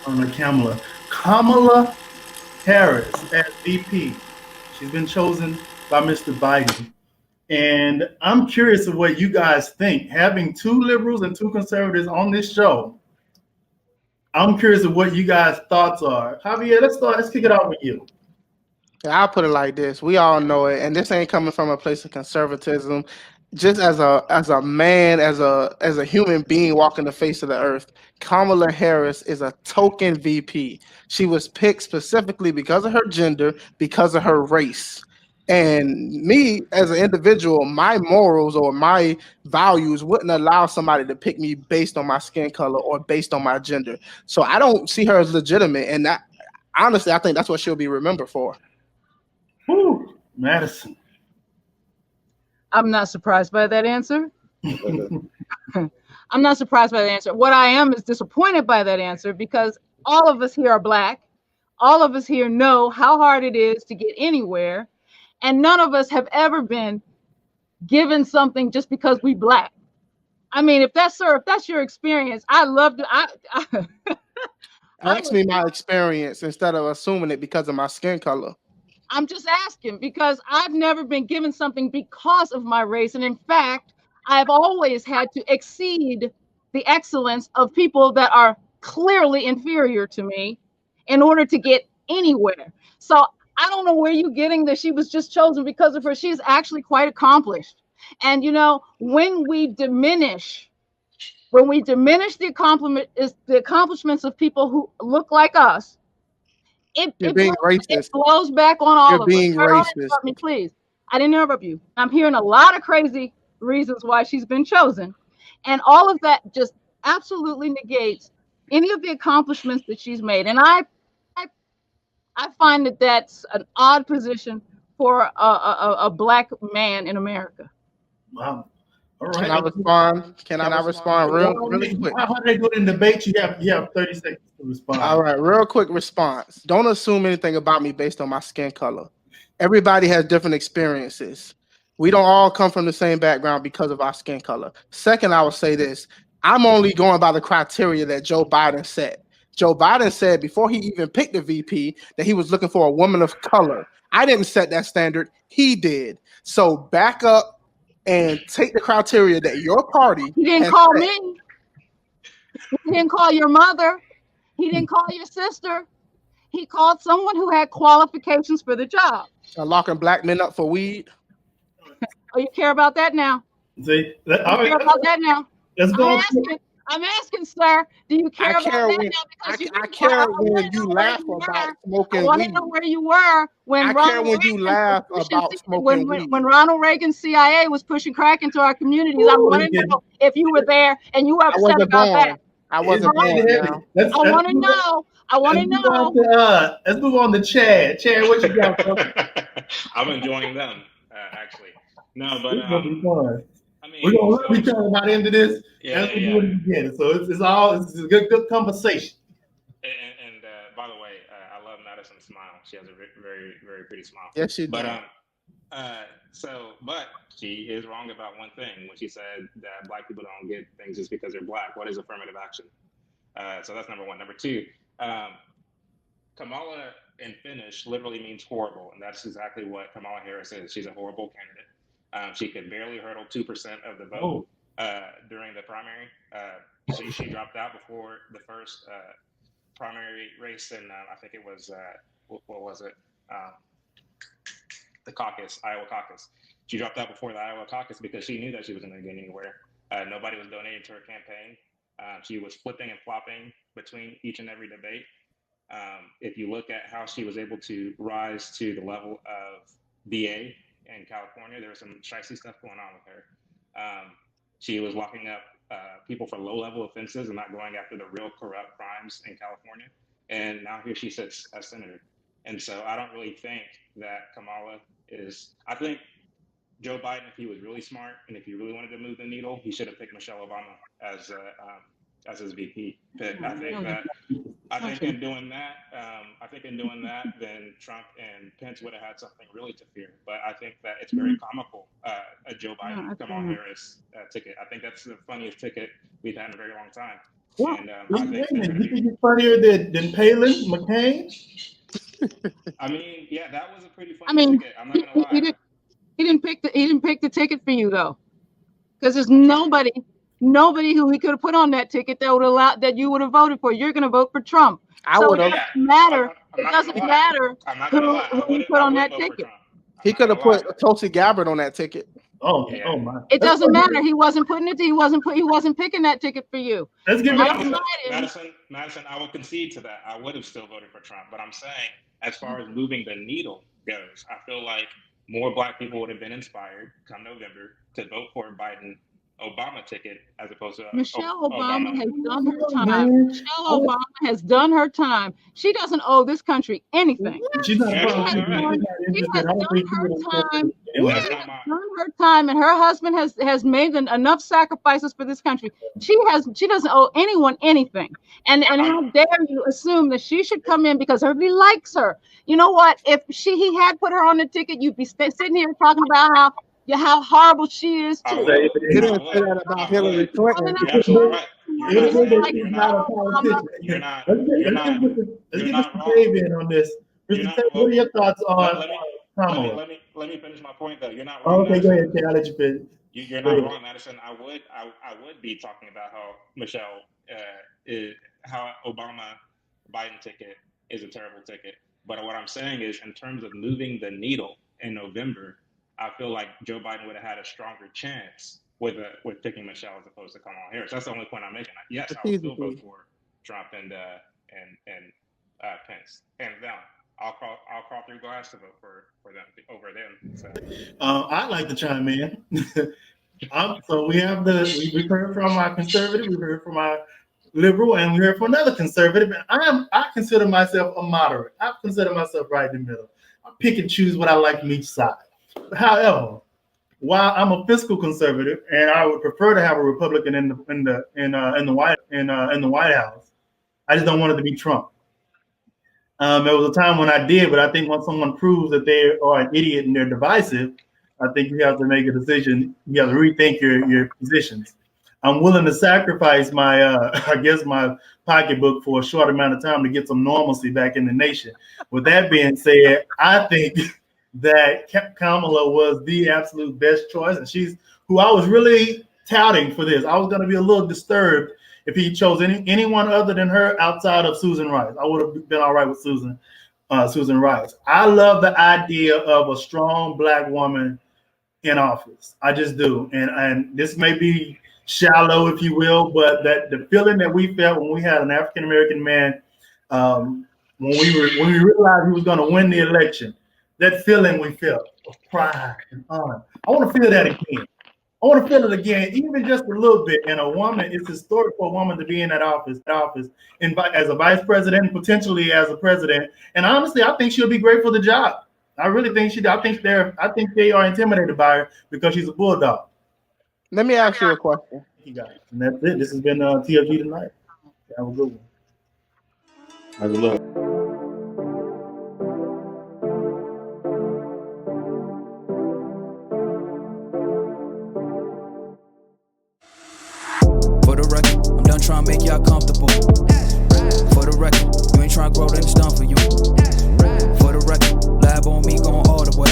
on Kamala. Kamala Harris as VP. She's been chosen by Mr. Biden. And I'm curious of what you guys think. Having two liberals and two conservatives on this show, I'm curious of what you guys' thoughts are. Javier, let's start. Let's kick it off with you. I'll put it like this: we all know it, and this ain't coming from a place of conservatism. Just as a man, as a human being walking the face of the earth, Kamala Harris is a token VP. She was picked specifically because of her gender, because of her race. And me as an individual, my morals or my values wouldn't allow somebody to pick me based on my skin color or based on my gender. So I don't see her as legitimate, and that honestly, I think that's what she'll be remembered for. Woo, Madison. I'm not surprised by that answer. I'm not surprised by that answer. What I am is disappointed by that answer because all of us here are black. All of us here know how hard it is to get anywhere. And none of us have ever been given something just because we black. I mean, if that's sir, if that's your experience, I love to. I Ask would. me my experience instead of assuming it because of my skin color. I'm just asking because I've never been given something because of my race, and in fact, I've always had to exceed the excellence of people that are clearly inferior to me in order to get anywhere. So I don't know where you're getting that she was just chosen because of her. She's actually quite accomplished. And you know, when we diminish the accomplishments of people who look like us, it You're it blows, being it racist. blows back on You're all of us. being Sir, don't racist. interrupt me, please. I didn't interrupt you. I'm hearing a lot of crazy reasons why she's been chosen, and all of that just absolutely negates any of the accomplishments that she's made. And I, I find that that's an odd position for a black man in America. Wow. All Can right. I respond? Can I respond really quick? How they do it in debate? You have 30 seconds to All respond. right, real quick response. Don't assume anything about me based on my skin color. Everybody has different experiences. We don't all come from the same background because of our skin color. Second, I will say this: I'm only going by the criteria that Joe Biden set. Joe Biden said before he even picked the VP that he was looking for a woman of color. I didn't set that standard, he did. So back up and take the criteria that your party He didn't has call set. me. He didn't call your mother. He didn't call your sister. He called someone who had qualifications for the job. Locking black men up for weed. Oh, you care about that now? See, You all right, care about that now? let's I'm go. asking. I'm asking, sir. Do you I care about care that when now? Because you, I I care want when to you know where laugh you about were. I smoking want to know weed. where you were when I care Ronald when you Reagan was laugh pushing, about smoking weed. when Ronald Reagan's CIA was pushing crack into our communities. I Ooh, want to know if you were there and you were I upset wasn't about that. born. I it's All wasn't right. getting born heavy. now. Let's I let's want to move on. know. I want Let's to move on know. to let's move on to Chad. Chad, what you got, bro? I'm enjoying them, actually. No, but This is gonna be fun. I We're mean, gonna so love each other by the end of this, yeah, as yeah, we yeah. do in the beginning. So it's a good conversation. And by the way, I love Madison's smile. She has a very very pretty smile. Yes, you But do. but she is wrong about one thing when she said that black people don't get things just because they're black. What is affirmative action? So that's number one. Number two, um, Kamala in Finnish literally means horrible, and that's exactly what Kamala Harris is. She's a horrible candidate. She could barely hurdle 2% of the vote Oh, during the primary. She dropped out before the first primary race, and I think it was what was it? Um, the caucus, Iowa caucus. She dropped out before the Iowa caucus because she knew that she wasn't going to get anywhere. Nobody was donating to her campaign. She was flipping and flopping between each and every debate. If you look at how she was able to rise to the level of DA in California, there was some shicey stuff going on with her. She was locking up people for low-level offenses and not going after the real corrupt crimes in California. And now here she sits as senator. And so I don't really think that Kamala is. I think Joe Biden, if he was really smart and if he really wanted to move the needle, he should have picked Michelle Obama as his VP pick. I think in doing that, then Trump and Pence would have had something really to fear. But I think that it's very comical, a Joe No, Biden I Kamala can't. Harris ticket. I think that's the funniest ticket we've had in a very long time. Well, And I Wait think a they're minute, going to you be. think he's funnier than Palin, McCain? I mean, yeah, that was a pretty I funny mean, ticket. I'm not he, gonna he, he lie. didn't he didn't pick the ticket for you though, because there's nobody who he could have put on that ticket that would allow that you would have voted for. You're going to vote for Trump, I so would it have. Yeah, doesn't matter. I'm It not gonna doesn't lie. matter I'm not gonna lie. who he put I on would that vote for ticket. Trump. I'm He not could gonna have put lie. Tulsi Gabbard on that ticket. Oh, Yeah. oh my. It Let's doesn't go matter. ahead. He wasn't putting it. He wasn't picking that ticket for you. Let's give But it Joe up. Biden. Madison, I will concede to that. I would have still voted for Trump. But I'm saying, as far as moving the needle goes, I feel like more Black people would have been inspired come November to vote for a Biden Obama ticket as opposed to Michelle Obama Obama. has done her Oh, time. man. Michelle Obama has done her time. She doesn't owe this country anything. She's not You're She probably has absolutely right. she's done. not She interested. has I don't done think she would have her accepted time. it And anyway. that's She not has my. done her time, and her husband has made enough sacrifices for this country. She doesn't owe anyone anything. And I'm, how dare you assume that she should come in because everybody likes her? You know what? If he had put her on the ticket, you'd be sitting here talking about how horrible she is I too. would. He It didn't I say would. that about I Hillary would. Clinton. You're absolutely right. You're would not have been that saying. she's You're not. not a politician. You're not. Let's get, You're let's not. get Mr. Let's You're get not Mr. wrong. Dave in on this. You're Mr. not. Tate, what Well, are your thoughts on let me Kamala? let me finish my point though. You're not Oh, wrong, okay, go Madison. ahead, Tate. I'll let you finish. You're Go not ahead. wrong, Madison. I would be talking about how Michelle how Obama Biden ticket is a terrible ticket. But what I'm saying is, in terms of moving the needle in November, I feel like Joe Biden would have had a stronger chance with picking Michelle as opposed to Kamala Harris. That's the only point I'm making. Yes, I will still vote for Trump and Pence, hands down. I'll crawl through glass to vote for them over them. So. I'd like to chime in. So we've heard from our conservative, we've heard from our liberal, and we heard from another conservative. And I consider myself a moderate. I consider myself right in the middle. I pick and choose what I like from each side. However, while I'm a fiscal conservative and I would prefer to have a Republican in the White House, I just don't want it to be Trump. There was a time when I did, but I think when someone proves that they are an idiot and they're divisive, I think you have to make a decision. You have to rethink your positions. I'm willing to sacrifice my, my pocketbook for a short amount of time to get some normalcy back in the nation. With that being said, I think that Kamala was the absolute best choice, and she's who I was really touting for this. I was going to be a little disturbed if he chose anyone other than her outside of Susan Rice. I would have been all right with Susan Rice. I love the idea of a strong Black woman in office. I just do. And this may be shallow, if you will, but that the feeling that we felt when we had an African American man, when we realized he was going to win the election, that feeling we felt of pride and honor. I want to feel that again. I want to feel it again, even just a little bit. And a woman, it's historic for a woman to be in that office as a vice president, potentially as a president. And honestly, I think she'll be great for the job. I really think she. I think they are intimidated by her because she's a bulldog. Let me ask you a question. You guys, and that's it. This has been TFG tonight. Have a good one. Have a look. For the record, I'm done trying to make y'all comfortable. For the record, you ain't trying to grow, then it's done for you. For the record, lab on me going all the way.